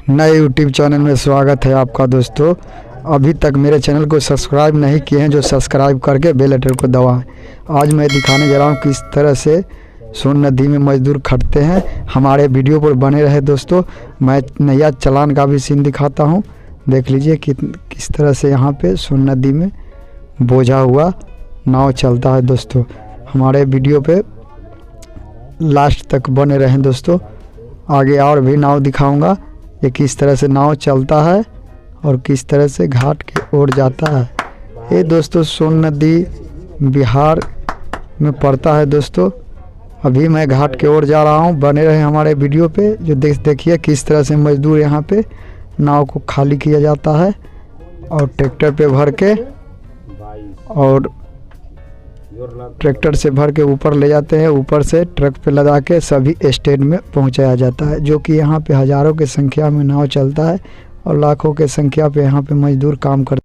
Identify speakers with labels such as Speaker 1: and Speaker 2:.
Speaker 1: नए YouTube channel में स्वागत है आपका दोस्तों। अभी तक मेरे चैनल को सब्सक्राइब नहीं किए हैं जो सब्सक्राइब करके बेल आइकन को दबाएं। आज मैं दिखाने जा रहा हूँ किस तरह से सोन नदी में मजदूर खटते हैं। हमारे वीडियो पर बने रहे दोस्तों। मैं नैया चलान का भी सीन दिखाता हूँ। देख लीजिए कि किस तरह से यहाँ पे सोन नदी में बोझा हुआ नाव चलता है दोस्तों। हमारे वीडियो पे लास्ट तक बने रहें दोस्तों। आगे और भी नाव दिखाऊंगा ये किस तरह से नाव चलता है और किस तरह से घाट की ओर जाता है। ये दोस्तों सोन नदी बिहार में पड़ता है दोस्तों। अभी मैं घाट की ओर जा रहा हूँ। बने रहे हमारे वीडियो पे जो देखिए किस तरह से मजदूर यहाँ पे नाव को खाली किया जाता है और ट्रैक्टर पे भर के और ट्रैक्टर से भर के ऊपर ले जाते हैं। ऊपर से ट्रक पे लदा के सभी स्टेट में पहुंचाया जाता है, जो कि यहाँ पे हज़ारों की संख्या में नाव चलता है और लाखों की संख्या पे यहाँ पे मजदूर काम करते हैं।